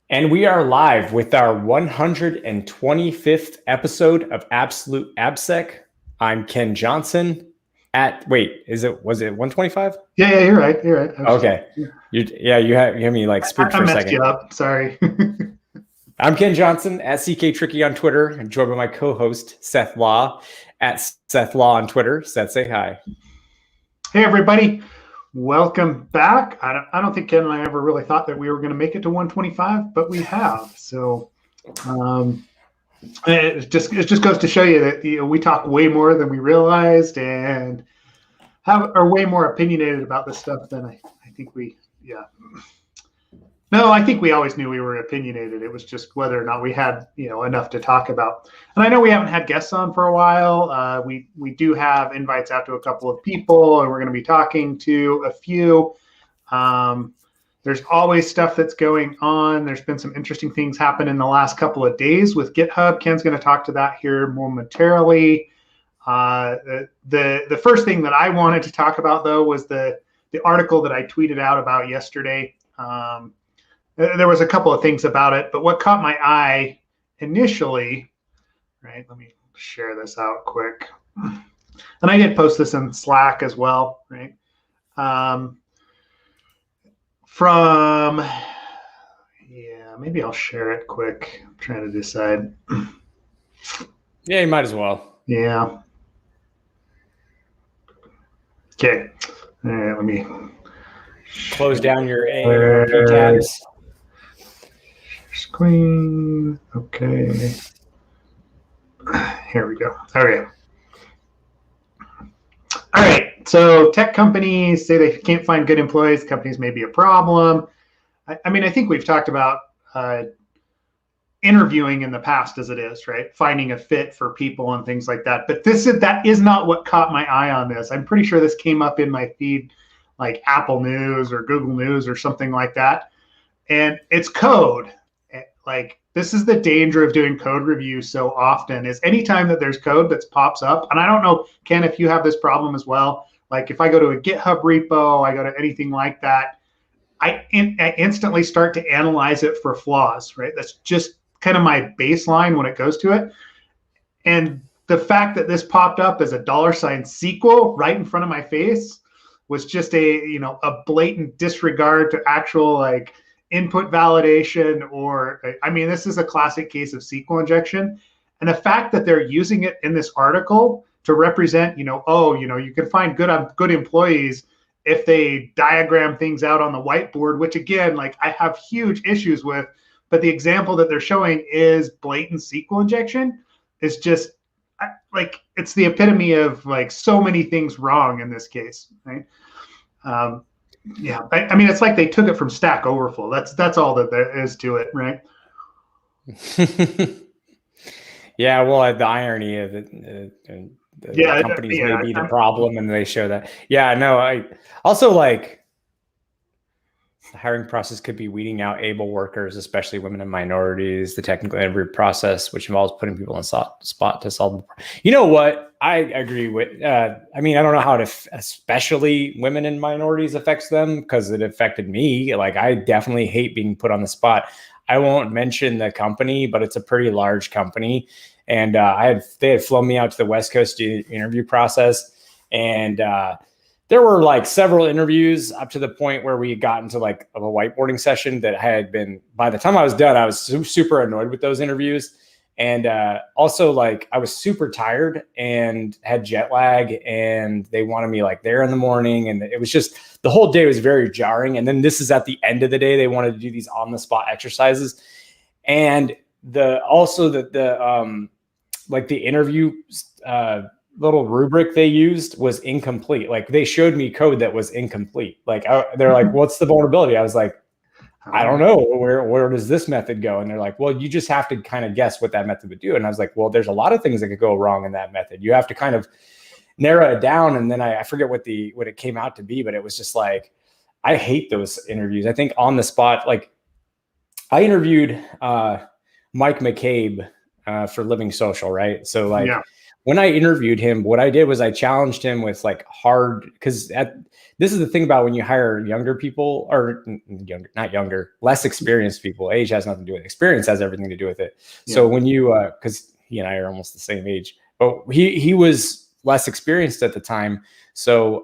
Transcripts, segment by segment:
And we are live with our 125th episode of Absolute AppSec. I'm Ken Johnson. Was it 125? Yeah, you're right. You're right. Okay. You had me like spooked for a second. I messed you up. Sorry. I'm Ken Johnson at CK Tricky on Twitter, and joined by my co-host Seth Law at Seth Law on Twitter. Seth, say hi. Hey, everybody. Welcome back. I don't think Ken and I ever really thought that we were going to make it to 125, but we have. So it just goes to show you that we talk way more than we realized and are way more opinionated about this stuff than I think we. Yeah. No, I think we always knew we were opinionated. It was just whether or not we had, enough to talk about. And I know we haven't had guests on for a while. We do have invites out to a couple of people, and we're going to be talking to a few. There's always stuff that's going on. There's been some interesting things happen in the last couple of days with GitHub. Ken's going to talk to that here momentarily. The first thing that I wanted to talk about, though, was the article that I tweeted out about yesterday. There was a couple of things about it, but what caught my eye initially, right? Let me share this out quick. And I did post this in Slack as well, right? Maybe I'll share it quick. I'm trying to decide. Yeah, you might as well. Yeah. Okay. All right, let me close down your AARP tabs. Screen. Okay. Here we go. Okay. All right. So tech companies say they can't find good employees. Companies may be a problem. I think we've talked about interviewing in the past as it is, right? Finding a fit for people and things like that. But that is not what caught my eye on this. I'm pretty sure this came up in my feed, like Apple News or Google News or something like that. And it's code. Like, this is the danger of doing code reviews so often, is anytime that there's code that pops up, and I don't know, Ken, if you have this problem as well. Like, if I go to a GitHub repo, I go to anything like that, I instantly start to analyze it for flaws, right? That's just kind of my baseline when it goes to it. And the fact that this popped up as a $sign SQL right in front of my face was just a blatant disregard to actual, like, input validation, or this is a classic case of SQL injection. And the fact that they're using it in this article to represent, you can find good employees if they diagram things out on the whiteboard, which again, like, I have huge issues with, but the example that they're showing is blatant SQL injection. Is just like, it's the epitome of, like, so many things wrong in this case, right? Yeah, it's like they took it from Stack Overflow. That's all that there is to it, right? Yeah, well, the irony of it, the companies may be the problem, and they show that. Yeah, no, I also, like, the hiring process could be weeding out able workers, especially women and minorities. The technical interview process, which involves putting people on spot to solve. You know what? I agree with. I don't know how especially women and minorities affects them, because it affected me. Like, I definitely hate being put on the spot. I won't mention the company, but it's a pretty large company, and they had flown me out to the West Coast to do the interview process, and there were, like, several interviews up to the point where we got into, like, a whiteboarding session that had been, by the time I was done, I was super annoyed with those interviews. And also, like, I was super tired and had jet lag, and they wanted me, like, there in the morning. And it was just, the whole day was very jarring. And then this is at the end of the day, they wanted to do these on the spot exercises. And the interview, little rubric they used was incomplete. Like, they showed me code that was incomplete. Like, they're like, what's the vulnerability? I was like, I don't know. Where does this method go? And they're like, well, you just have to kind of guess what that method would do. And I was like, well, there's a lot of things that could go wrong in that method. You have to kind of narrow it down. And then I forget what it came out to be, but it was just like, I hate those interviews. I think on the spot, like, I interviewed Mike McCabe for Living Social, right? So, like, when I interviewed him, what I did was I challenged him with like hard, because this is the thing about when you hire younger people, or not younger, less experienced people. Age has nothing to do with it. Experience, has everything to do with it. Yeah. So when you, because he and I are almost the same age, but he was less experienced at the time. So,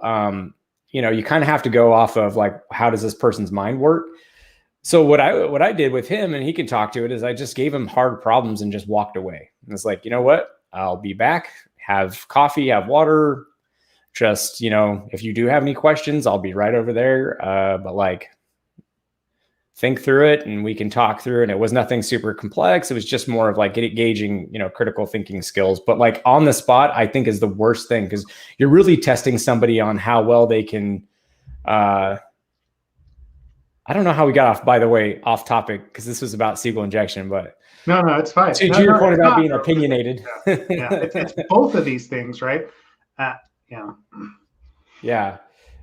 you kind of have to go off of like, how does this person's mind work? So what I did with him, and he can talk to it, is I just gave him hard problems and just walked away. And it's like, you know what? I'll be back, have coffee, have water. Just, if you do have any questions, I'll be right over there. But like, think through it and we can talk through it. And it was nothing super complex. It was just more of like gauging, critical thinking skills. But like on the spot, I think is the worst thing, because you're really testing somebody on how well they can, I don't know how we got off, by the way, off topic, because this was about SQL injection, but no, it's fine. To your point about being opinionated. It's both of these things, right? Yeah.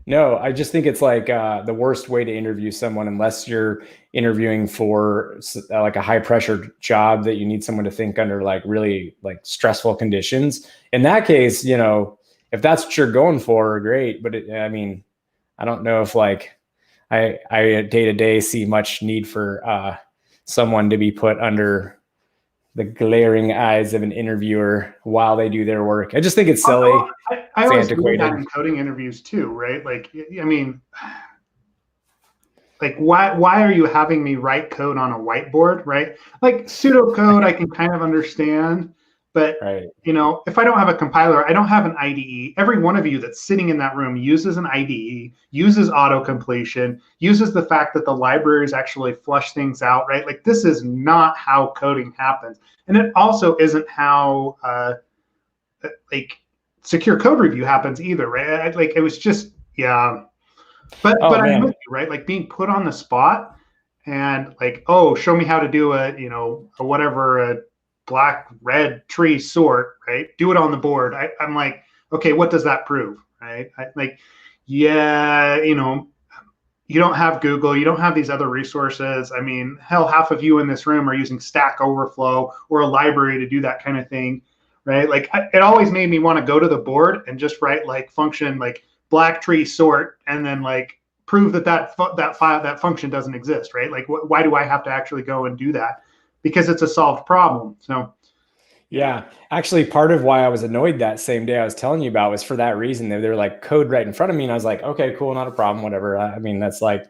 No, I just think it's like the worst way to interview someone, unless you're interviewing for like a high pressure job that you need someone to think under like really like stressful conditions. In that case, if that's what you're going for, great. But I don't know if like I day to day see much need for someone to be put under the glaring eyes of an interviewer while they do their work. I just think it's silly. I always do that in coding interviews too, right? Like, like why are you having me write code on a whiteboard, right? Like pseudocode, I can kind of understand, but right. If I don't have a compiler, I don't have an IDE. Every one of you that's sitting in that room uses an IDE, uses auto-completion, uses the fact that the libraries actually flush things out, right? Like this is not how coding happens. And it also isn't how like secure code review happens either, right? Like it was just, yeah. But I'm with you, right? Like being put on the spot and like, oh, show me how to do a black red tree sort, right? Do it on the board. I'm like, okay, what does that prove, right? You don't have Google, you don't have these other resources. Hell, half of you in this room are using Stack Overflow or a library to do that kind of thing, right? Like it always made me want to go to the board and just write like function like black tree sort and then like prove that function doesn't exist, right? Like why do I have to actually go and do that? Because it's a solved problem. So, yeah, actually, part of why I was annoyed that same day I was telling you about was for that reason. They were like code right in front of me, and I was like, okay, cool, not a problem, whatever. That's like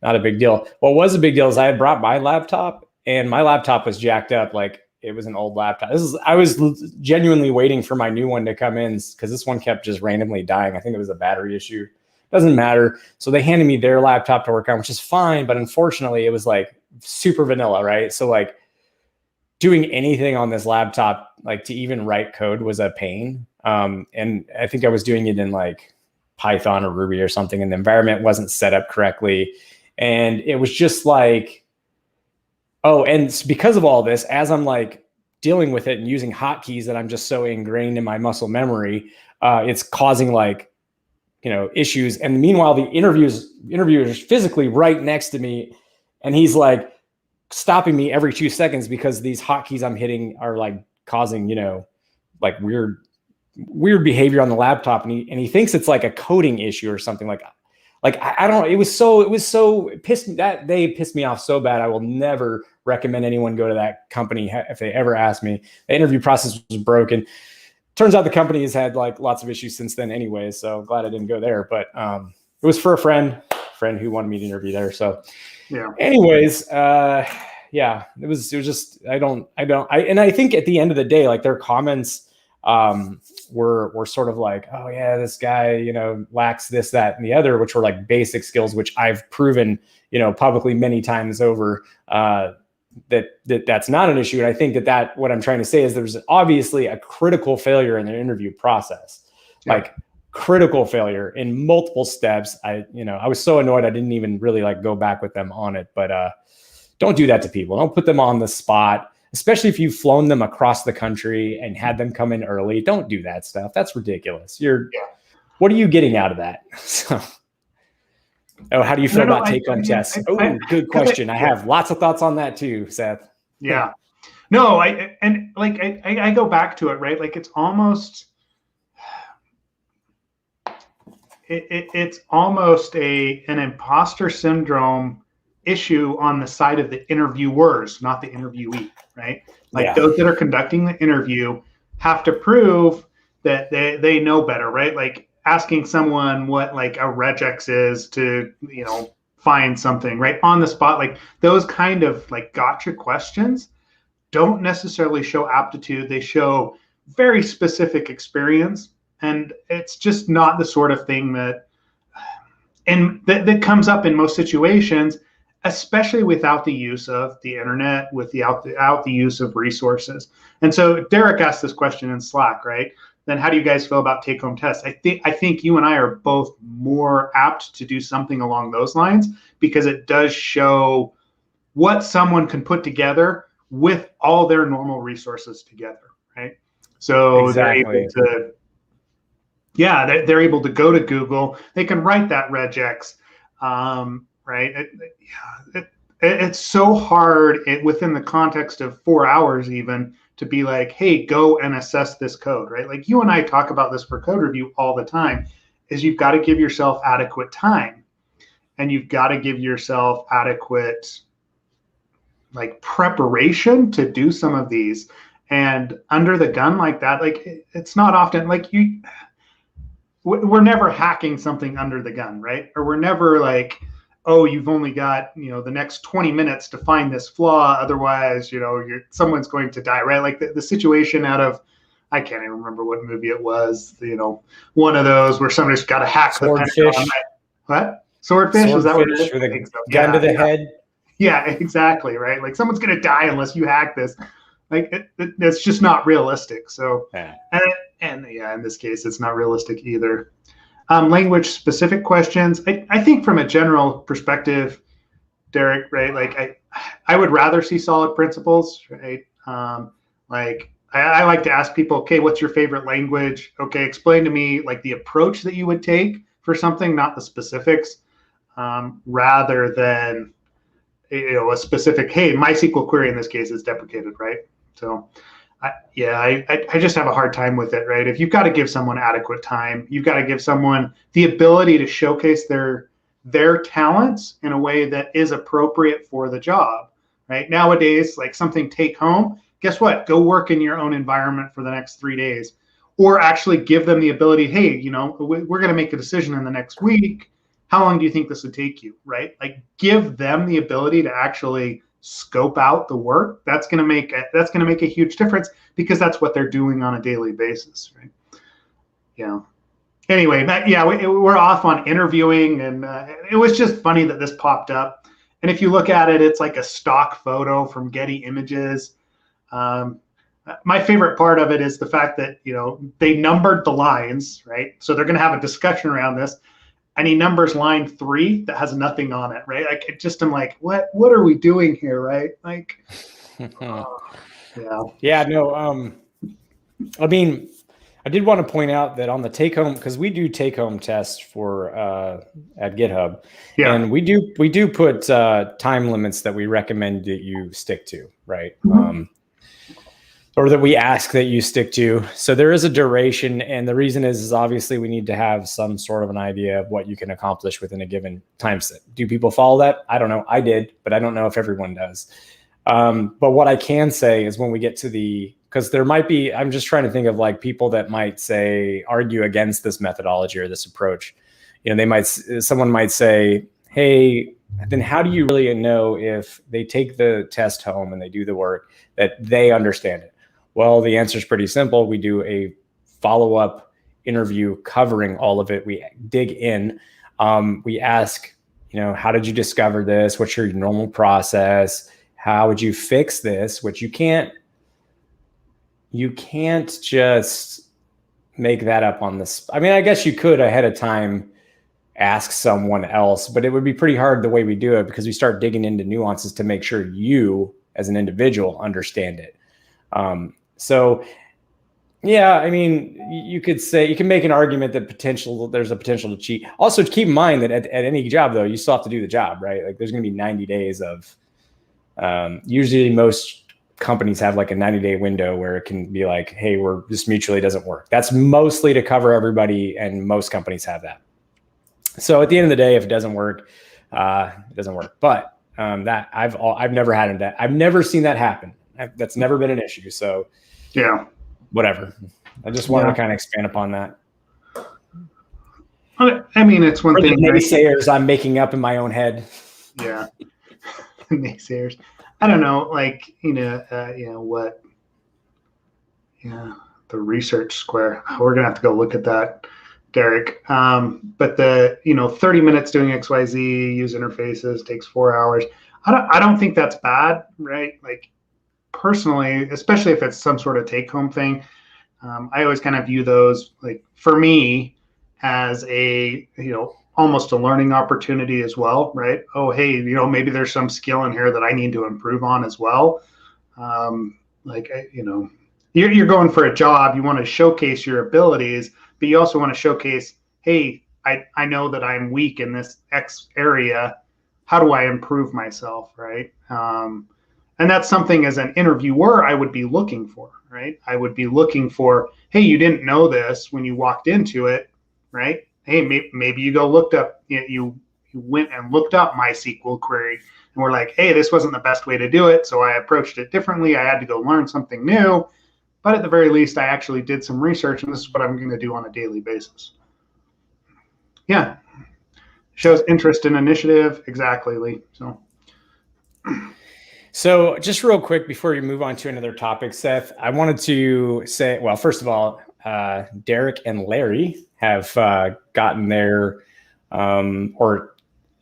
not a big deal. What was a big deal is I had brought my laptop, and my laptop was jacked up. Like it was an old laptop. I was genuinely waiting for my new one to come in because this one kept just randomly dying. I think it was a battery issue. Doesn't matter. So they handed me their laptop to work on, which is fine, but unfortunately, it was like super vanilla, right? So like doing anything on this laptop, like to even write code, was a pain. And I think I was doing it in like Python or Ruby or something, and the environment wasn't set up correctly. And it was just like, oh, and because of all this, as I'm like dealing with it and using hotkeys that I'm just so ingrained in my muscle memory, it's causing like, issues. And meanwhile, the interviewer is physically right next to me, and he's like stopping me every 2 seconds because these hotkeys I'm hitting are like causing, like weird behavior on the laptop. And he thinks it's like a coding issue or something. Like I don't know. It was so pissed. That they pissed me off so bad. I will never recommend anyone go to that company if they ever ask me. The interview process was broken. Turns out the company has had like lots of issues since then anyway. So glad I didn't go there, but it was for a friend who wanted me to interview there. So yeah. Anyways, yeah, it was just, and I think at the end of the day, like their comments were sort of like, oh yeah, this guy, lacks this, that, and the other, which were like basic skills, which I've proven, publicly many times over, that's not an issue. And I think that what I'm trying to say is there's obviously a critical failure in the interview process, like critical failure in multiple steps. I was so annoyed I didn't even really like go back with them on it. But don't do that to people. Don't put them on the spot, especially if you've flown them across the country and had them come in early. Don't do that stuff. That's ridiculous. What are you getting out of that? So, how do you feel about take-home tests? Good question. I have lots of thoughts on that too, Seth. Yeah. No, I go back to it, right? Like it's almost it's almost an imposter syndrome issue on the side of the interviewers, not the interviewee, right? Like those that are conducting the interview have to prove that they know better, right? Like asking someone what like a regex is to, find something right on the spot, like those kind of like gotcha questions don't necessarily show aptitude. They show very specific experience. And it's just not the sort of thing that comes up in most situations, especially without the use of the internet, without the use of resources. And so Derek asked this question in Slack, right? Then how do you guys feel about take-home tests? I think you and I are both more apt to do something along those lines because it does show what someone can put together with all their normal resources together, right? So exactly. They're able to go to Google. They can write that regex, right? It's so hard within the context of 4 hours even to be like, hey, go and assess this code, right? Like you and I talk about this for code review all the time, is you've got to give yourself adequate time and you've got to give yourself adequate like preparation to do some of these. And under the gun like that, like it's not often like we're never hacking something under the gun, right? Or we're never like, oh, you've only got, the next 20 minutes to find this flaw. Otherwise, someone's going to die, right? Like the situation out of, I can't even remember what movie it was, one of those where somebody's got to hack Swordfish. the Pentagon. What? Swordfish? Is that what it is? With a gun to the head. Yeah, exactly, right? Like someone's going to die unless you hack this. Like it's just not realistic. So, and in this case, it's not realistic either. Language specific questions. I think from a general perspective, Derek, right? Like I would rather see solid principles, right? Like I like to ask people, okay, what's your favorite language? Okay, explain to me like the approach that you would take for something, not the specifics, rather than a specific, hey, MySQL query in this case is deprecated, right? So I just have a hard time with it, right? If you've got to give someone adequate time, you've got to give someone the ability to showcase their talents in a way that is appropriate for the job, right? Nowadays, like something take home, guess what? Go work in your own environment for the next 3 days, or actually give them the ability, hey, we're going to make a decision in the next week. How long do you think this would take you, right? Like give them the ability to actually scope out the work. That's going to make a huge difference because that's what they're doing on a daily basis, right? Anyway, we're off on interviewing, and it was just funny that this popped up. And if you look at it, it's like a stock photo from Getty Images. My favorite part of it is the fact that they numbered the lines, right? So they're going to have a discussion around this. And he numbers line 3 that has nothing on it, right? Like I'm like, what are we doing here, right? Like, yeah, no. I mean, I did want to point out that on the take home, because we do take home tests for at GitHub, and we do put time limits that we recommend that you stick to, right? Mm-hmm. Or that we ask that you stick to. So there is a duration, and the reason is obviously we need to have some sort of an idea of what you can accomplish within a given time set. Do people follow that? I don't know. I did, but I don't know if everyone does. But what I can say is when we get to because there might be, I'm just trying to think of like people that might argue against this methodology or this approach. Someone might say, hey, then how do you really know if they take the test home and they do the work that they understand it? Well, the answer is pretty simple. We do a follow-up interview covering all of it. We dig in. We ask, how did you discover this? What's your normal process? How would you fix this? Which you can't just make that up on this. I mean, I guess you could ahead of time ask someone else, but it would be pretty hard the way we do it because we start digging into nuances to make sure you as an individual understand it. So yeah, I mean, you can make an argument that there's a potential to cheat. Also, keep in mind that at any job though, you still have to do the job, right? Like there's going to be 90 days of, usually most companies have like a 90-day window where it can be like, hey, we're just mutually doesn't work. That's mostly to cover everybody, and most companies have that. So at the end of the day, if it doesn't work, it doesn't work. But that I've never had that. I've never seen that happen. That's never been an issue. So yeah, whatever. I just wanted to kind of expand upon that. I mean, it's one thing. The naysayers I'm making up in my own head. Yeah, naysayers. I don't know, like what? Yeah, the research square. We're gonna have to go look at that, Derek. But the 30 minutes doing XYZ user interfaces takes 4 hours. I don't think that's bad, right? Like personally, especially if it's some sort of take-home thing. I always kind of view those, like, for me, as a almost a learning opportunity as well, right? Oh, hey, maybe there's some skill in here that I need to improve on as well. You're going for a job, you want to showcase your abilities, but you also want to showcase, hey, I know that I'm weak in this X area. How do I improve myself, right? And that's something as an interviewer I would be looking for, right? I would be looking for, hey, you didn't know this when you walked into it, right? Hey, maybe you looked up, you went and looked up MySQL query and we're like, hey, this wasn't the best way to do it, so I approached it differently. I had to go learn something new, but at the very least, I actually did some research, and this is what I'm going to do on a daily basis. Yeah, shows interest in initiative. Exactly, Lee. So just real quick before you move on to another topic, Seth, I wanted to say, well, first of all, Derek and Larry have gotten their, or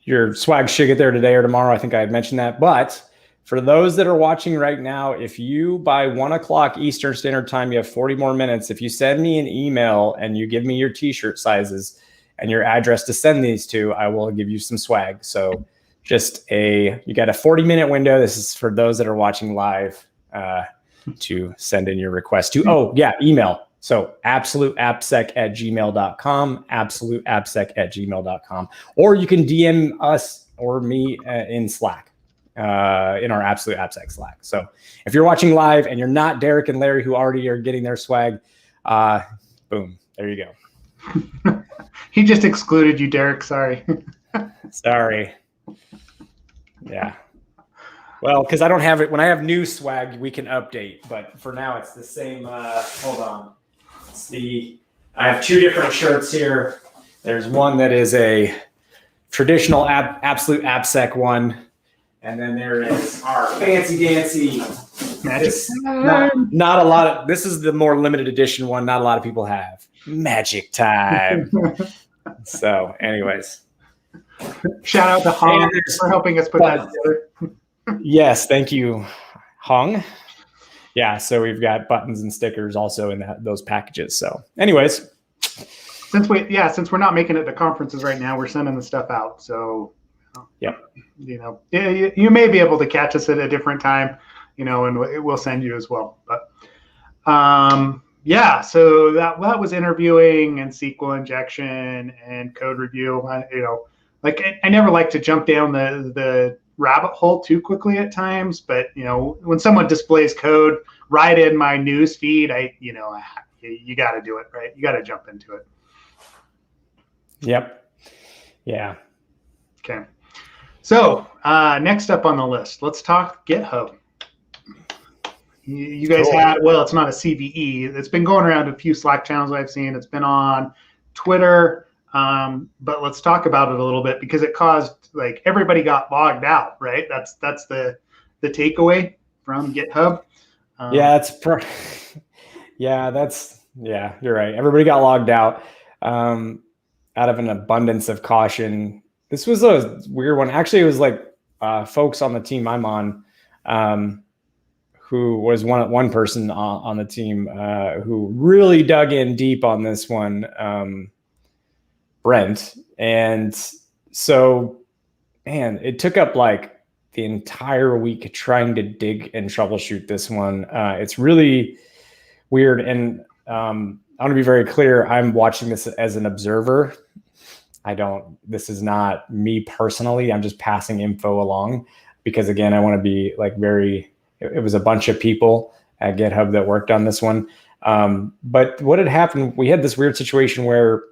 your swag should get there today or tomorrow. I think I had mentioned that. But for those that are watching right now, if you by 1 o'clock Eastern Standard Time, you have 40 more minutes. If you send me an email and you give me your t-shirt sizes and your address to send these to, I will give you some swag. So you got a 40-minute window. This is for those that are watching live to send in your request to, email. So absoluteappsec@gmail.com, absoluteappsec@gmail.com. Or you can DM us or me in Slack, in our Absolute AppSec Slack. So if you're watching live and you're not Derek and Larry, who already are getting their swag, boom, there you go. He just excluded you, Derek. Sorry. Sorry. Yeah. Well, because I don't have it. When I have new swag, we can update. But for now, it's the same. Hold on. I have two different shirts here. There's one that is a traditional Absolute AppSec one. And then there is our fancy dancy. Magic. Not a lot of, this is the more limited edition one. Not a lot of people have. Magic time. So anyways. Shout out to Hong for helping us put that together. Yes, thank you, Hong. Yeah, so we've got buttons and stickers also in those packages. So anyways. Since we're not making it to conferences right now, we're sending the stuff out. So yep. You may be able to catch us at a different time, and we'll send you as well. But so that was interviewing and SQL injection and code review. I never like to jump down the rabbit hole too quickly at times, but when someone displays code right in my news feed, you got to do it, right? You got to jump into it. Yep. Yeah. Okay. So next up on the list, let's talk GitHub. You guys had, it's not a CVE. It's been going around a few Slack channels I've seen. It's been on Twitter. But let's talk about it a little bit because it caused, everybody got logged out, right? That's the takeaway from GitHub. You're right. Everybody got logged out out of an abundance of caution. This was a weird one. Actually, it was folks on the team I'm on, who was one person on the team who really dug in deep on this one. Brent. And so, man, it took up the entire week trying to dig and troubleshoot this one. It's really weird. And I want to be very clear. I'm watching this as an observer. This is not me personally. I'm just passing info along because, again, I want to be very it was a bunch of people at GitHub that worked on this one. But what had happened, we had this weird situation where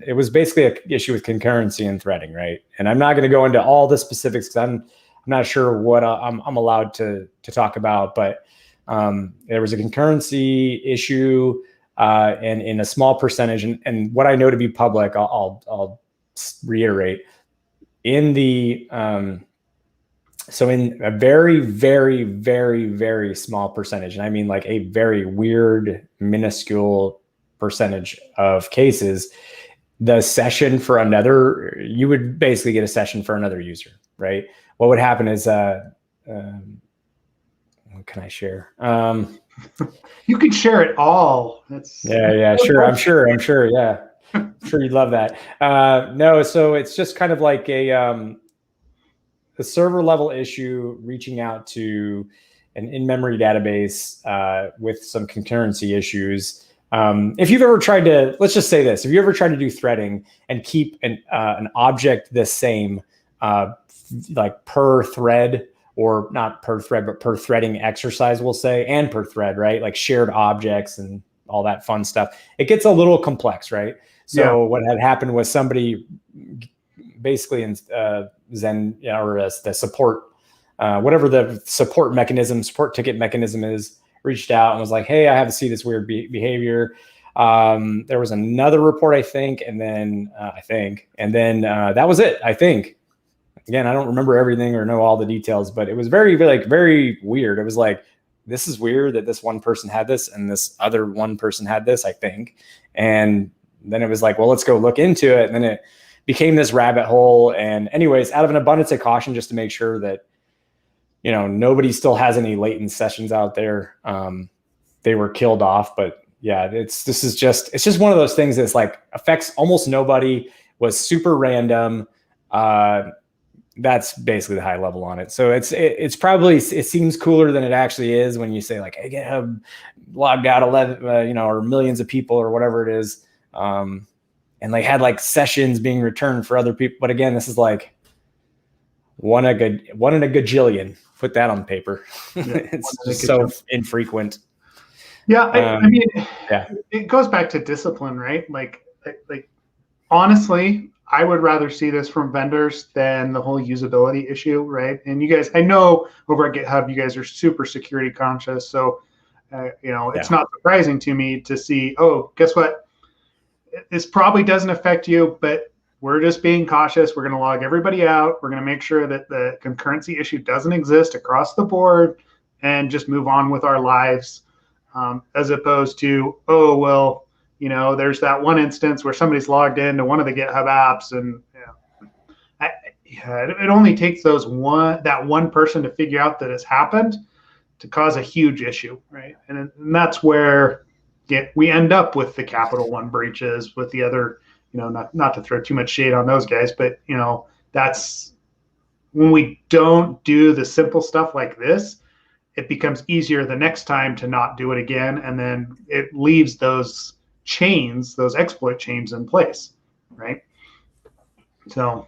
it was basically an issue with concurrency and threading, right? And I'm not going to go into all the specifics because I'm not sure what I'm allowed to talk about, but there was a concurrency issue and in a small percentage. And what I know to be public, I'll reiterate, in the so in a very, very, very, very small percentage, and I mean like a very weird, minuscule percentage of cases, the session for another, you would basically get a session for another user, right? What would happen is, what can I share? You could share it all. Yeah, sure. I'm sure. Yeah. I'm sure you'd love that. No, so it's just kind of like a server level issue reaching out to an in-memory database with some concurrency issues. If you've ever tried to, let's just say this, if you ever tried to do threading and keep an object the same, like per thread, or not per thread, but per threading exercise, we'll say, and per thread, right? Like shared objects and all that fun stuff. It gets a little complex, right? So what had happened was somebody basically in Zen, or the support, whatever the support ticket mechanism is, reached out and was like, hey, I have to see this weird behavior. There was another report, I think, and then that was it, I think. Again, I don't remember everything or know all the details, but it was very, very weird. It was like, this is weird that this one person had this and this other one person had this, I think. And then it was like, well, let's go look into it. And then it became this rabbit hole. And anyways, out of an abundance of caution, just to make sure that, nobody still has any latent sessions out there, they were killed off. But yeah, it's just one of those things that's like affects almost nobody, was super random. That's basically the high level on it. So it's probably, it seems cooler than it actually is when you say like, hey, GitHub logged out 11, or millions of people or whatever it is. And they had like sessions being returned for other people. But again, this is like one in a gajillion. Put that on paper. Yeah, it's just so infrequent. Yeah. I mean, it goes back to discipline, right? Like honestly, I would rather see this from vendors than the whole usability issue, right? And you guys, I know over at GitHub, you guys are super security conscious. So, it's not surprising to me to see, oh, guess what? This probably doesn't affect you, but we're just being cautious. We're going to log everybody out. We're going to make sure that the concurrency issue doesn't exist across the board and just move on with our lives, as opposed to, oh, well, there's that one instance where somebody's logged into one of the GitHub apps, and it only takes that one person to figure out that it's happened to cause a huge issue, right? And that's where we end up with the Capital One breaches, with the other, not to throw too much shade on those guys, but that's when we don't do the simple stuff like this, it becomes easier the next time to not do it again, and then it leaves those exploit chains in place, right? So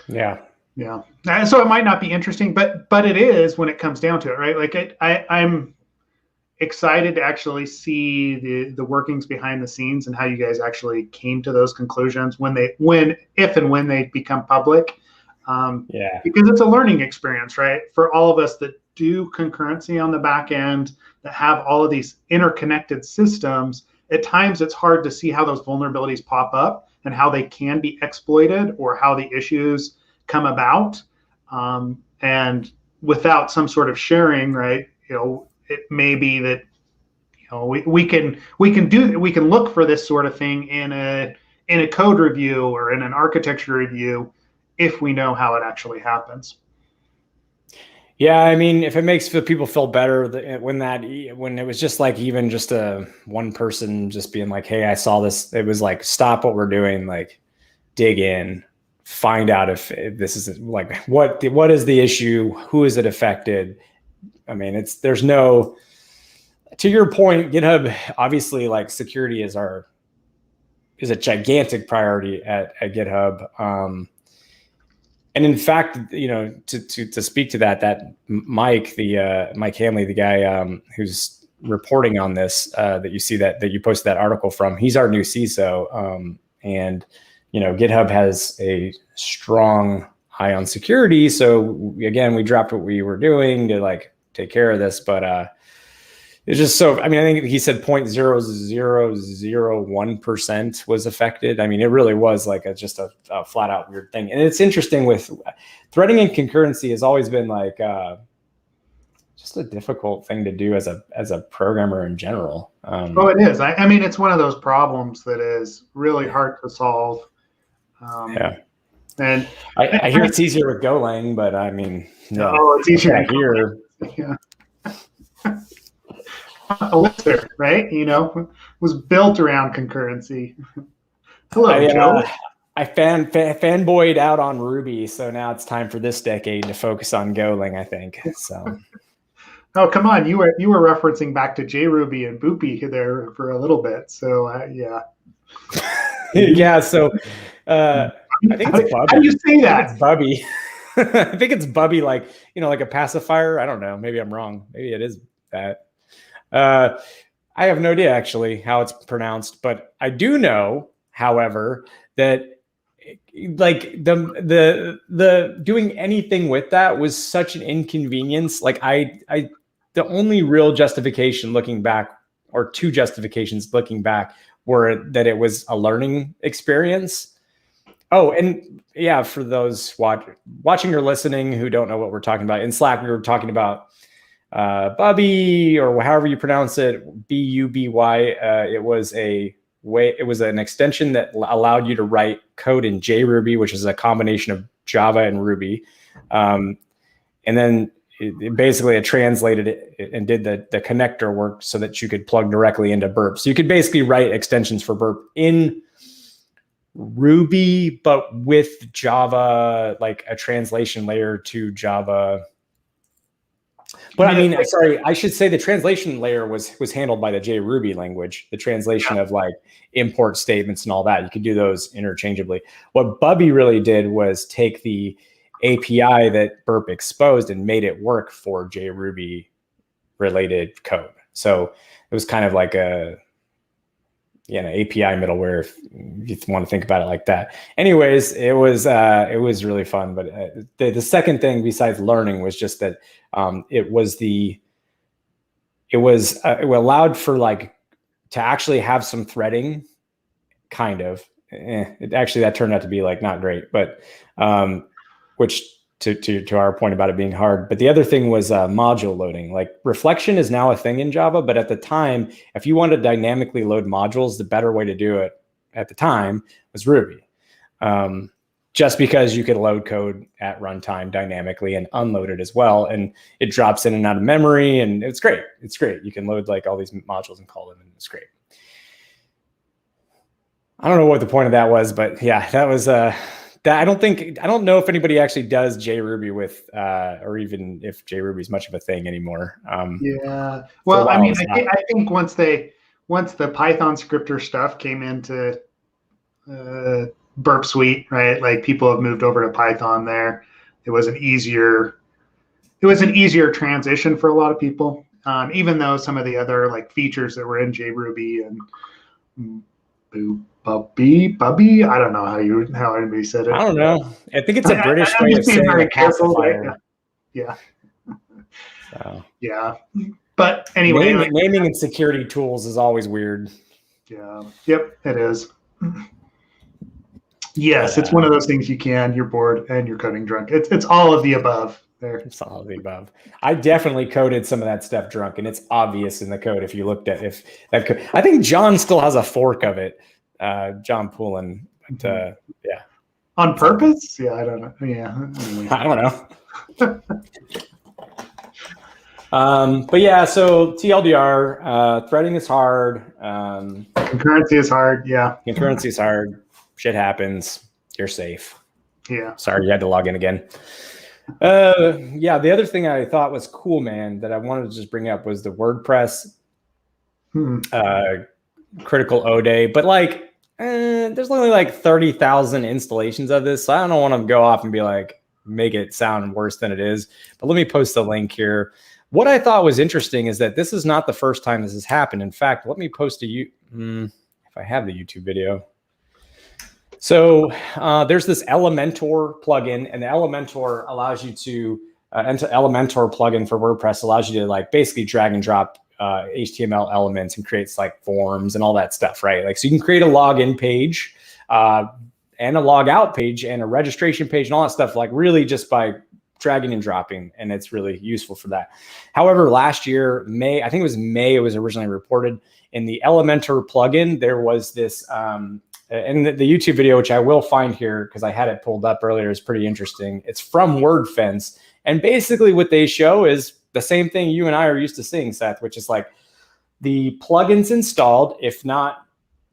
so it might not be interesting, but it is when it comes down to it, right? Like I'm excited to actually see the workings behind the scenes and how you guys actually came to those conclusions if and when they become public, because it's a learning experience, right? For all of us that do concurrency on the back end, that have all of these interconnected systems. At times it's hard to see how those vulnerabilities pop up and how they can be exploited or how the issues come about. And without some sort of sharing, right, it may be that, we can look for this sort of thing in a code review or in an architecture review if we know how it actually happens. Yeah, I mean, if it makes people feel better when it was just like even just a one person just being like, hey, I saw this. It was like, stop what we're doing, like dig in, find out if this is like, what is the issue? Who is it affected? I mean, to your point, GitHub, obviously like security is a gigantic priority at GitHub. And in fact, to speak to that Mike, Mike Hanley, the guy who's reporting on this, that you see that you posted that article from, he's our new CISO. And, GitHub has a strong eye on security. So again, we dropped what we were doing to take care of this, but it's just I think he said 0.0001% was affected. I mean, it really was just a flat out weird thing. And it's interesting with threading and concurrency has always been just a difficult thing to do as a programmer in general. It is. I mean, it's one of those problems that is really hard to solve. And I hear it's easier with Golang, but I mean, no. Oh, it's easier here. Yeah. Elixir, right? Was built around concurrency. Hello, Joe. I fanboyed out on Ruby, so now it's time for this decade to focus on Golang, I think. So. Oh, come on! You were referencing back to JRuby and Boopy there for a little bit. So yeah. Yeah. So I think it's Bubby. How do you say that? It's Bubby. I think it's Bubby, like a pacifier. I don't know. Maybe I'm wrong. Maybe it is that. I have no idea actually how it's pronounced, but I do know, however, that the doing anything with that was such an inconvenience. The only real justification looking back, or two justifications looking back, were that it was a learning experience. Oh, and yeah, for those watching or listening who don't know what we're talking about, in Slack we were talking about Bubby, or however you pronounce it, Buby. It was an extension that allowed you to write code in JRuby, which is a combination of Java and Ruby. And then it translated it and did the connector work so that you could plug directly into Burp. So you could basically write extensions for Burp in Ruby, but with Java, like a translation layer to Java. But I mean, sorry, I should say the translation layer was handled by the JRuby language, the translation of import statements and all that. You could do those interchangeably. What Bubby really did was take the API that Burp exposed and made it work for JRuby related code. So it was kind of like an API middleware, if you want to think about it like that. Anyways, it was really fun. But the second thing besides learning was just that it allowed for to actually have some threading, kind of. That turned out to be not great, but which to our point about it being hard. But the other thing was module loading. Reflection is now a thing in Java, but at the time, if you wanted to dynamically load modules, the better way to do it at the time was Ruby. Just because you could load code at runtime dynamically and unload it as well. And it drops in and out of memory, and it's great. It's great. You can load all these modules and call them, and it's great. I don't know what the point of that was, but yeah, that was I don't know if anybody actually does JRuby with, or even if JRuby is much of a thing anymore. Yeah. Well, I mean, I think once the Python scripter stuff came into Burp Suite, right? People have moved over to Python there. It was an easier transition for a lot of people. Even though some of the other features that were in JRuby and Bubby, I don't know how anybody said it. I don't know. I think it's a British way of saying a pacifier. Right? Yeah. So. Yeah. But anyway, naming and security tools is always weird. Yeah. Yep, it is. Yes, it's one of those things you're bored and you're coding drunk. It's all of the above. There. It's all of the above. I definitely coded some of that stuff drunk, and it's obvious in the code if you looked at that code. I think John still has a fork of it. John Poulin, but yeah. On purpose? Yeah, I don't know. Yeah. Anyway. I don't know. But yeah, so TLDR, threading is hard. Concurrency is hard, yeah. Concurrency is hard. Shit happens. You're safe. Yeah. Sorry, you had to log in again. Yeah, the other thing I thought was cool, man, that I wanted to just bring up was the WordPress critical O day. But there's only 30,000 installations of this, so I don't want to go off and be make it sound worse than it is. But let me post the link here. What I thought was interesting is that this is not the first time this has happened. In fact, let me post if I have the YouTube video. So there's this Elementor plugin, and the Elementor allows you to Elementor plugin for WordPress allows you to like basically drag and drop HTML elements and creates like forms and all that stuff, right? Like, so you can create a login page and a log out page and a registration page and all that stuff, like really just by dragging and dropping, and it's really useful for that. However, last year, I think it was May, it was originally reported in the Elementor plugin, there was this, and the YouTube video, which I will find here because I had it pulled up earlier, is pretty interesting. It's from WordFence, and basically what they show is the same thing you and I are used to seeing, Seth, which is like the plugin's installed, if not,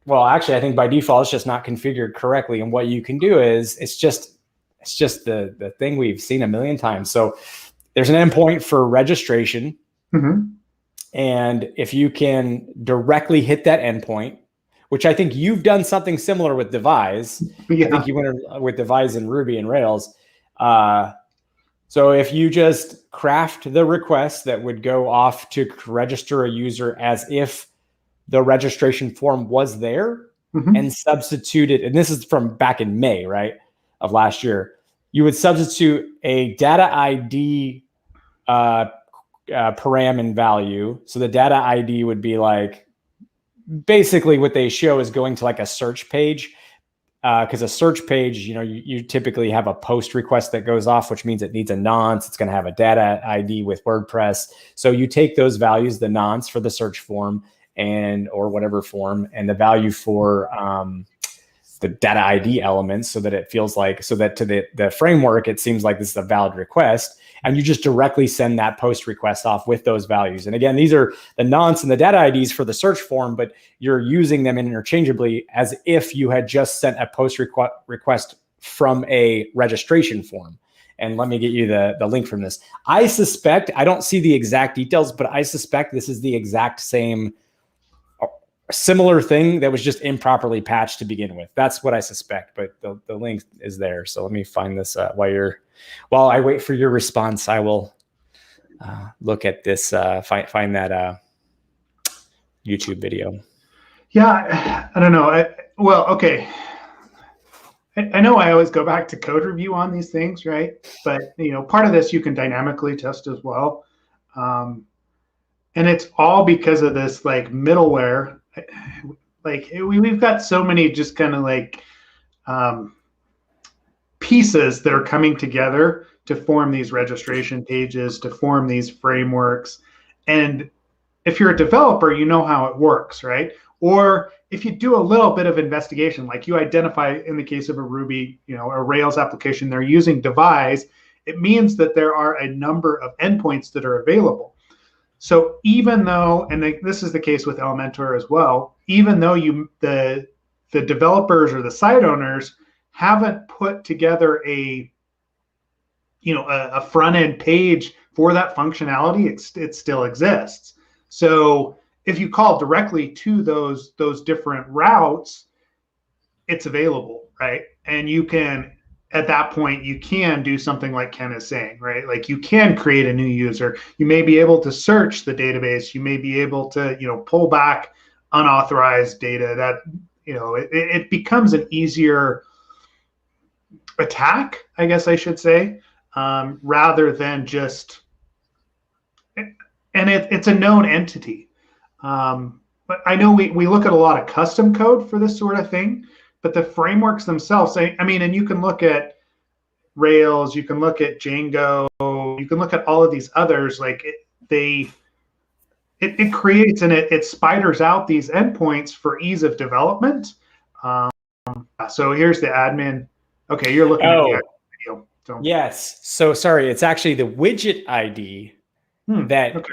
well, actually, I think by default, it's just not configured correctly. And what you can do is it's just the thing we've seen a million times. So there's an endpoint for registration. Mm-hmm. And if you can directly hit that endpoint, which I think you've done something similar with Devise. Yeah. I think you went with Devise in Ruby and Rails. So if you just craft the request that would go off to register a user as if the registration form was there, mm-hmm. and substitute it, and this is from back in May, right, of last year, you would substitute a data ID param in value. So the data ID would be like, basically what they show is going to like a search page, because a search page, you typically have a post request that goes off, which means it needs a nonce. It's going to have a data ID with WordPress. So you take those values, the nonce for the search form or whatever form, and the value for the data ID elements, so that it feels like, so that to the framework, it seems like this is a valid request. And you just directly send that post request off with those values. And again, these are the nonce and the data IDs for the search form, but you're using them interchangeably as if you had just sent a post request from a registration form. And let me get you the link from this. I suspect, I don't see the exact details, but I suspect this is the exact same similar thing that was just improperly patched to begin with. That's what I suspect, but the link is there. So let me find this while I wait for your response. I will look at this, find that YouTube video. Yeah, I don't know. Okay. I know I always go back to code review on these things, right? But part of this you can dynamically test as well. And it's all because of this like middleware. Like we've got so many just kind of like pieces that are coming together to form these registration pages, to form these frameworks. And if you're a developer, you know how it works, right? Or if you do a little bit of investigation, like you identify in the case of a Ruby, a Rails application, they're using Devise, it means that there are a number of endpoints that are available. So even though, and this is the case with Elementor as well, even though the developers or the site owners haven't put together a front end page for that functionality, it still exists. So if you call directly to those different routes, it's available, right? And you can, at that point, you can do something like Ken is saying, right? Like you can create a new user. You may be able to search the database. You may be able to, pull back unauthorized data. That, it becomes an easier attack, I guess I should say, rather than just, and it's a known entity. But I know we look at a lot of custom code for this sort of thing. But the frameworks themselves, and you can look at Rails, you can look at Django, you can look at all of these others. Like it creates and it spiders out these endpoints for ease of development. So here's the admin. Okay, you're looking at the admin video. So. Yes. So sorry, it's actually the widget ID that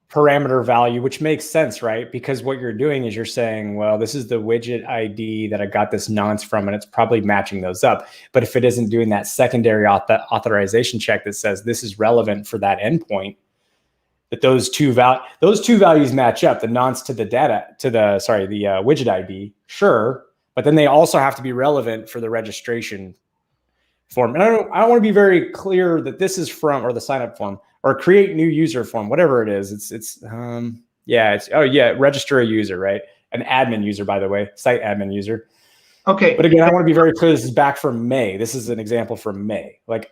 parameter value, which makes sense, right? Because what you're doing is you're saying, well, this is the widget ID that I got this nonce from, and it's probably matching those up. But if it isn't doing that secondary authorization check that says this is relevant for that endpoint, that those two values match up, the nonce to the widget ID, sure, but then they also have to be relevant for the registration form. And I don't want to be very clear that this is from, or the sign up form, or create new user form, whatever it is. Register a user, right? An admin user, by the way, site admin user. Okay. But again, I want to be very clear. This is back from May. This is an example from May. Like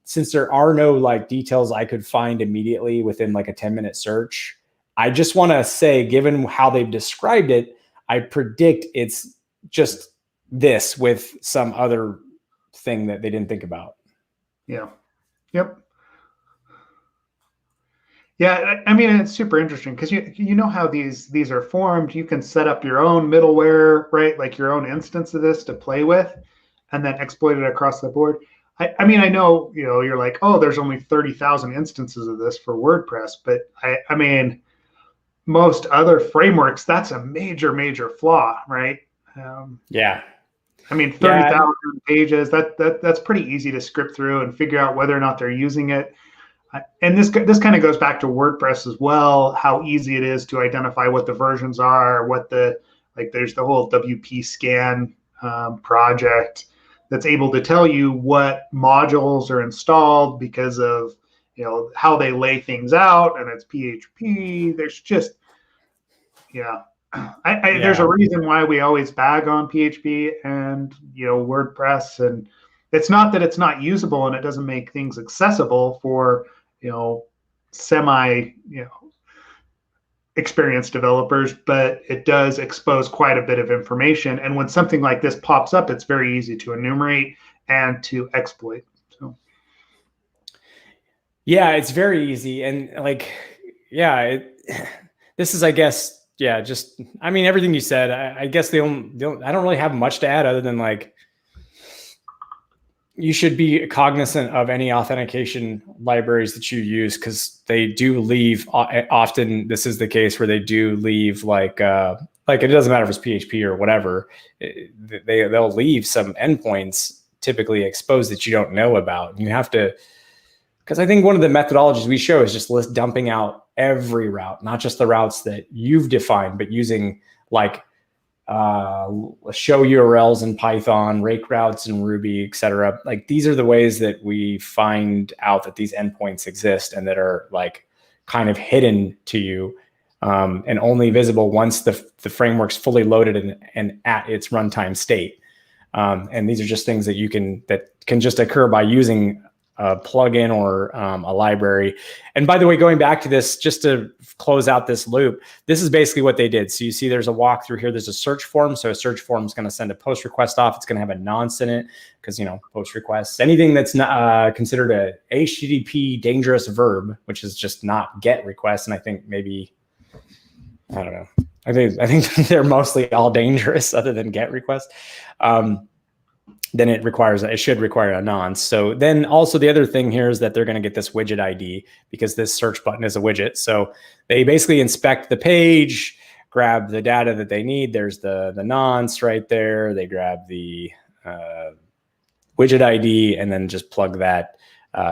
since there are no like details I could find immediately within like a 10-minute search, I just want to say, given how they've described it, I predict it's just this with some other thing that they didn't think about. Yeah. Yep. Yeah, I mean, it's super interesting because you know how these are formed. You can set up your own middleware, right? Like your own instance of this to play with, and then exploit it across the board. I mean, I know, you're like, oh, there's only 30,000 instances of this for WordPress, but I mean, most other frameworks, that's a major flaw, right? Yeah. I mean, 30,000 pages, that's pretty easy to script through and figure out whether or not they're using it. And this kind of goes back to WordPress as well, how easy it is to identify what the versions are, there's the whole WP scan project that's able to tell you what modules are installed because of, how they lay things out, and it's PHP. There's just, there's a reason why we always bag on PHP and, WordPress. And it's not that it's not usable and it doesn't make things accessible for, experienced developers, but it does expose quite a bit of information. And when something like this pops up, it's very easy to enumerate and to exploit. So, yeah, it's very easy. And this is, I guess, everything you said. I guess I don't really have much to add other than you should be cognizant of any authentication libraries that you use, because they do leave, often this is the case where they do leave it doesn't matter if it's PHP or whatever, they'll leave some endpoints typically exposed that you don't know about. And you have to, because I think one of the methodologies we show is just dumping out every route, not just the routes that you've defined, but using show URLs in Python, rake routes in Ruby, etc. These are the ways that we find out that these endpoints exist and that are kind of hidden to you and only visible once the framework's fully loaded and at its runtime state. And these are just things that can just occur by using a plugin or a library. And by the way, going back to this, just to close out this loop, this is basically what they did. So you see there's a walkthrough here. There's a search form. So a search form is going to send a post request off. It's going to have a nonce in it because, post requests, anything that's not considered a HTTP dangerous verb, which is just not GET requests. And I think maybe, I don't know. I think they're mostly all dangerous other than GET requests. Then it should require a nonce. So then also the other thing here is that they're going to get this widget ID because this search button is a widget. So they basically inspect the page, grab the data that they need. There's the nonce right there. They grab the widget ID and then just plug that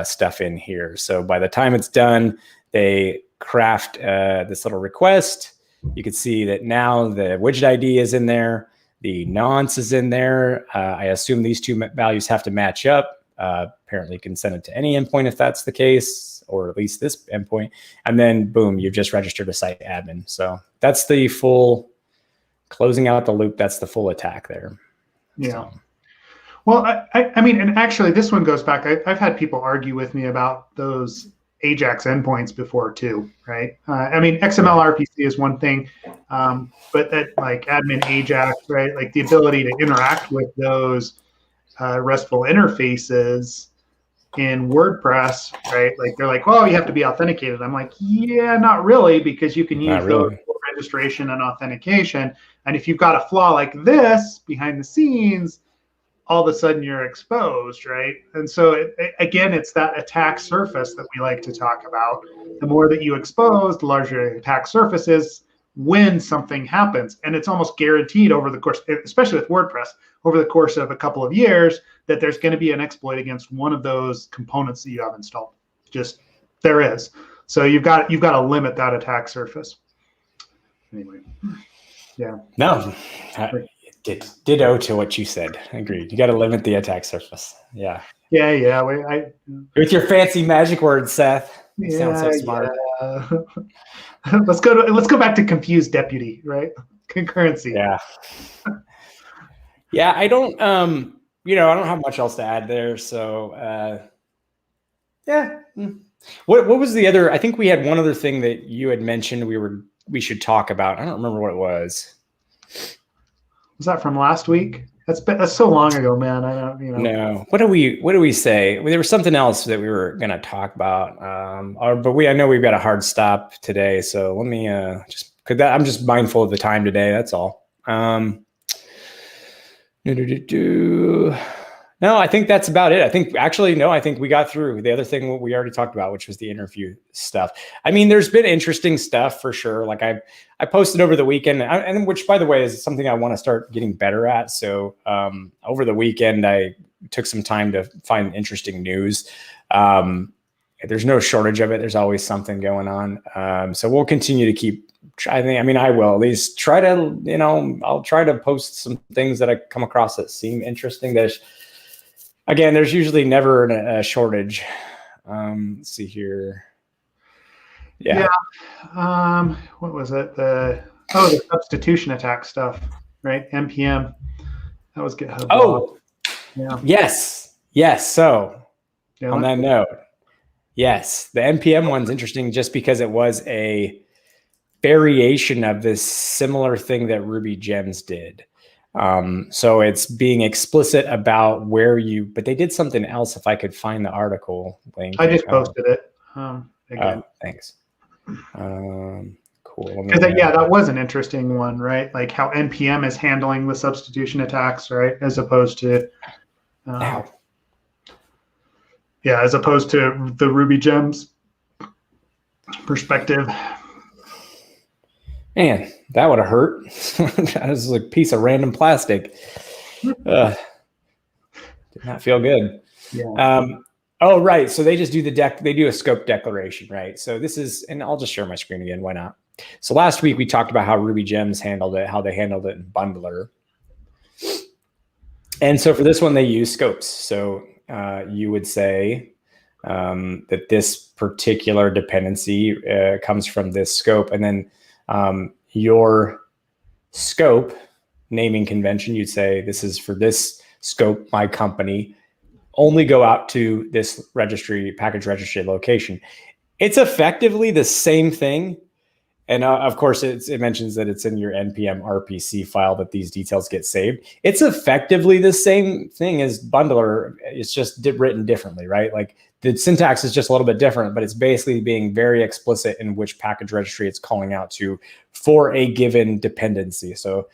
stuff in here. So by the time it's done, they craft this little request. You can see that now the widget ID is in there. The nonce is in there. I assume these two values have to match up. Apparently you can send it to any endpoint if that's the case, or at least this endpoint. And then boom, you've just registered a site admin. So that's the full closing out the loop. That's the full attack there. Yeah. So. Well, I mean, and actually this one goes back. I've had people argue with me about those Ajax endpoints before too, right? I mean, XML RPC is one thing, but that admin Ajax, right? The ability to interact with those RESTful interfaces in WordPress, right? They're well, you have to be authenticated. I'm yeah, not really, because you can use those for registration and authentication. And if you've got a flaw like this behind the scenes, all of a sudden you're exposed, right? And so again, it's that attack surface that we like to talk about. The more that you expose, the larger the attack surface is when something happens. And it's almost guaranteed over the course, especially with WordPress, over the course of a couple of years, that there's going to be an exploit against one of those components that you have installed. Just there is. So you've got to limit that attack surface. Anyway, yeah. No. Ditto to what you said. Agreed. You got to limit the attack surface. Yeah. Yeah. With your fancy magic words, Seth. You sound so smart. Yeah. let's go back to confused deputy, right? Concurrency. Yeah. Yeah, I don't I don't have much else to add there. So yeah. What was the other? I think we had one other thing that you had mentioned we should talk about. I don't remember what it was. Was that from last week? That's so long ago, man. I don't, No. What do we say? There was something else that we were going to talk about. But I know we've got a hard stop today, so let me I'm just mindful of the time today. That's all. No, I think that's about it. I think we got through the other thing we already talked about, which was the interview stuff. I mean, there's been interesting stuff for sure. Like I posted over the weekend, and which, by the way, is something I want to start getting better at. So over the weekend, I took some time to find interesting news. There's no shortage of it. There's always something going on. So we'll continue to keep. I will at least try to. I'll try to post some things that I come across that seem interesting. There's usually never a shortage. Let's see here. Yeah. What was it? The substitution attack stuff, right? NPM. That was GitHub. Oh, yeah. Yes. So on that note, yes, the NPM one's interesting just because it was a variation of this similar thing that Ruby Gems did. So it's being explicit about but they did something else. If I could find the article link. I just posted it. Again. Thanks. Cool. That was an interesting one, right? Like how NPM is handling the substitution attacks, right? As opposed to, as opposed to the Ruby Gems perspective. Man, that would have hurt. That was like a piece of random plastic. Did not feel good. Yeah. Oh, right. So they just do they do a scope declaration, right? So this is, and I'll just share my screen again. Why not? So last week we talked about how Ruby Gems handled it, how they handled it in Bundler. And so for this one, they use scopes. So you would say that this particular dependency comes from this scope, and then your scope naming convention, you'd say this is for this scope, my company, only go out to this package registry location. It's effectively the same thing. And of course, it mentions that it's in your npm RPC file that these details get saved. It's effectively the same thing as Bundler. It's just written differently, right? Like the syntax is just a little bit different, but it's basically being very explicit in which package registry it's calling out to for a given dependency. So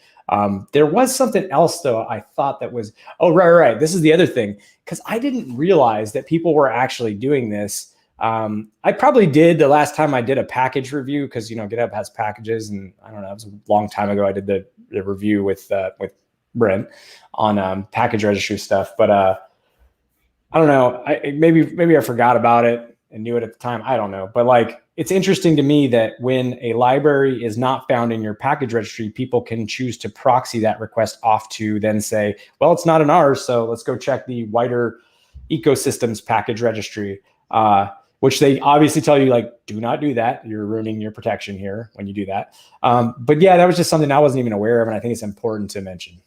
there was something else, though, I thought that was, right. This is the other thing, because I didn't realize that people were actually doing this. I probably did the last time I did a package review, because GitHub has packages, and I don't know, it was a long time ago I did the review with Brent on package registry stuff. But I don't know, maybe I forgot about it and knew it at the time. I don't know, but like it's interesting to me that when a library is not found in your package registry, people can choose to proxy that request off to then say, well, it's not in ours, so let's go check the wider ecosystems package registry. Which they obviously tell you, like, do not do that. You're ruining your protection here when you do that. But yeah, that was just something I wasn't even aware of, and I think it's important to mention.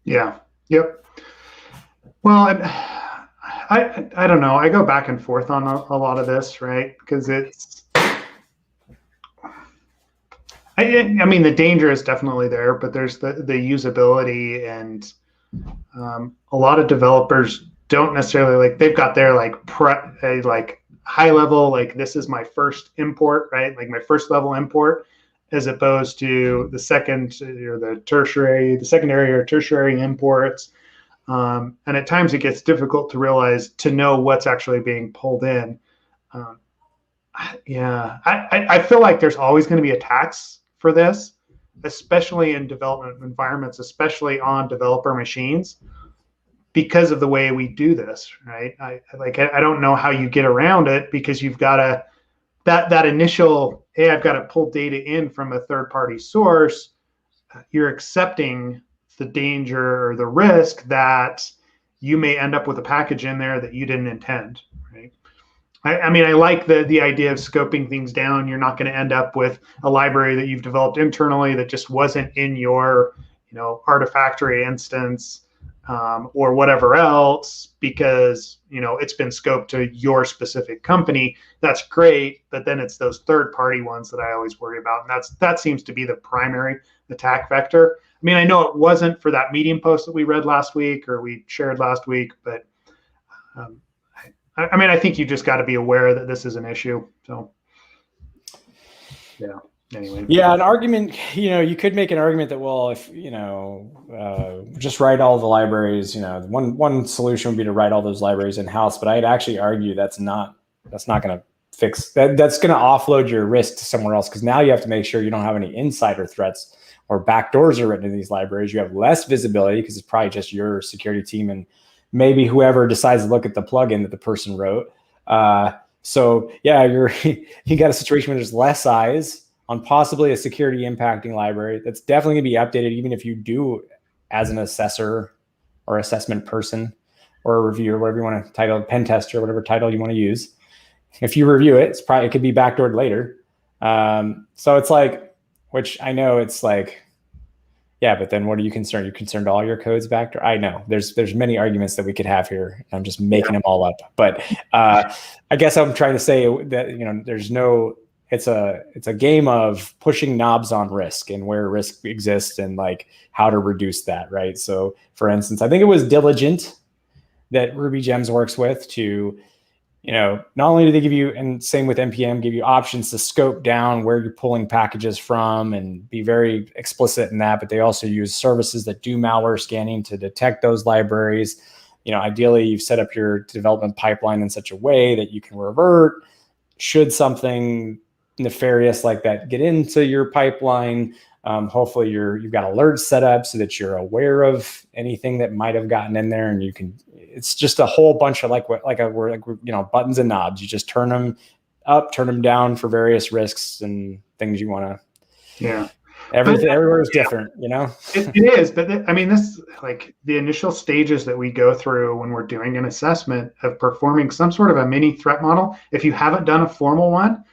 Yeah. Yep. Well, I don't know. I go back and forth on a lot of this, right? Because I mean, the danger is definitely there, but there's the usability, and a lot of developers don't necessarily they've got their high level, like this is my first import, right? Like my first level import, as opposed to the secondary or tertiary imports. And at times it gets difficult to know what's actually being pulled in. I feel like there's always going to be attacks for this, especially in development environments, especially on developer machines, because of the way we do this, right? I don't know how you get around it, because you've got that initial, hey, I've got to pull data in from a third-party source. You're accepting the danger or the risk that you may end up with a package in there that you didn't intend, right? I mean, I like the idea of scoping things down. You're not going to end up with a library that you've developed internally that just wasn't in your, Artifactory instance, or whatever else, because it's been scoped to your specific company. That's great, but then it's those third-party ones that I always worry about, and that seems to be the primary attack vector. I mean, I know it wasn't for that Medium post that we read last week or we shared last week, but I mean, I think you just got to be aware that this is an issue. So, yeah. Anyway. Yeah, an argument, you could make an argument that, well, if, just write all the libraries, one solution would be to write all those libraries in-house, but I'd actually argue that's not going to fix that. That's going to offload your risk to somewhere else, because now you have to make sure you don't have any insider threats or backdoors are written in these libraries. You have less visibility because it's probably just your security team and maybe whoever decides to look at the plugin that the person wrote. So yeah, you got a situation where there's less eyes on possibly a security impacting library that's definitely gonna be updated, even if you do as an assessor or assessment person or a reviewer, whatever you want to title, pen tester, whatever title you want to use. If you review it, it could be backdoored later. So it's like, which I know it's like, yeah, but then what are you concerned? You're concerned all your code's backdoor? I know there's many arguments that we could have here. I'm just making them all up. But I guess I'm trying to say that, there's no, it's a game of pushing knobs on risk and where risk exists and like how to reduce that, right? So for instance, I think it was Diligent that Ruby Gems works with to, not only do they give you, and same with NPM, give you options to scope down where you're pulling packages from and be very explicit in that, but they also use services that do malware scanning to detect those libraries. Ideally you've set up your development pipeline in such a way that you can revert should something nefarious like that get into your pipeline. Hopefully you've got alerts set up so that you're aware of anything that might have gotten in there, and you can. It's just a whole bunch of buttons and knobs. You just turn them up, turn them down for various risks and things you want to. Yeah, everywhere is different, It is, but I mean, this like the initial stages that we go through when we're doing an assessment of performing some sort of a mini threat model. If you haven't done a formal one,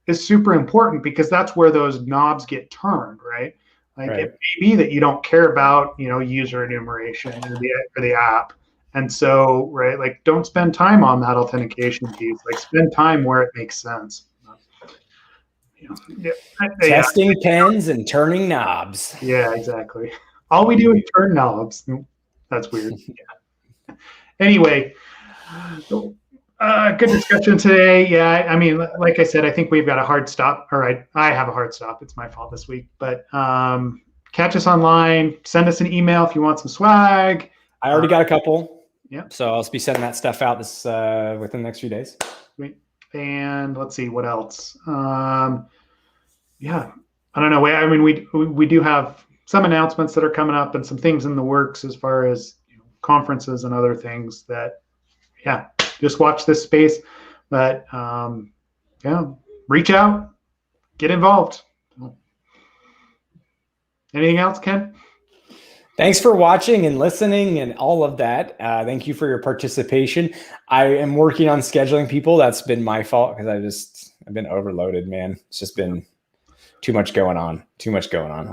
is super important, because that's where those knobs get turned, right? Like It may be that you don't care about, user enumeration or the app. And so, right, like don't spend time on that authentication piece. Like spend time where it makes sense. Testing pens and turning knobs. Yeah, exactly. All we do is turn knobs. That's weird. Yeah. Anyway, good discussion today. Yeah, I mean, like I said, I think we've got a hard stop. All right, I have a hard stop. It's my fault this week. But catch us online. Send us an email if you want some swag. I already got a couple. Yeah. So I'll be sending that stuff out within the next few days. Sweet. And let's see what else. Yeah, I don't know. I mean, we do have some announcements that are coming up and some things in the works as far as conferences and other things that, yeah, just watch this space. But yeah, reach out, get involved. Anything else, Ken? Thanks for watching and listening and all of that. Thank you for your participation. I am working on scheduling people. That's been my fault because I've been overloaded, man. It's just been too much going on.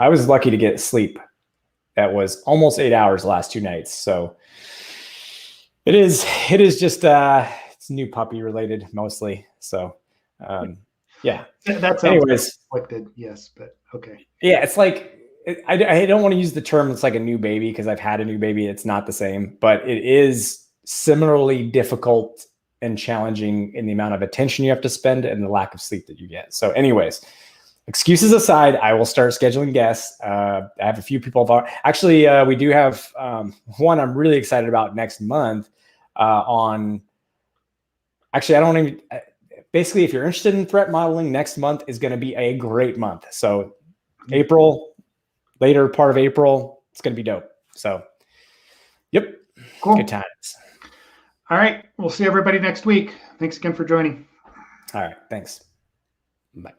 I was lucky to get sleep. That was almost 8 hours the last 2 nights. So it is just it's new puppy related mostly. So yeah. That sounds conflicted, yes, but okay. Yeah, it's like I don't want to use the term it's like a new baby because I've had a new baby. It's not the same, but it is similarly difficult and challenging in the amount of attention you have to spend and the lack of sleep that you get. So anyways, excuses aside, I will start scheduling guests. I have a few people. Actually, we do have one I'm really excited about next month on. Actually, I don't even. Basically, if you're interested in threat modeling, next month is going to be a great month. So April. Later part of April, it's going to be dope. So, yep. Cool. Good times. All right. We'll see everybody next week. Thanks again for joining. All right. Thanks. Bye.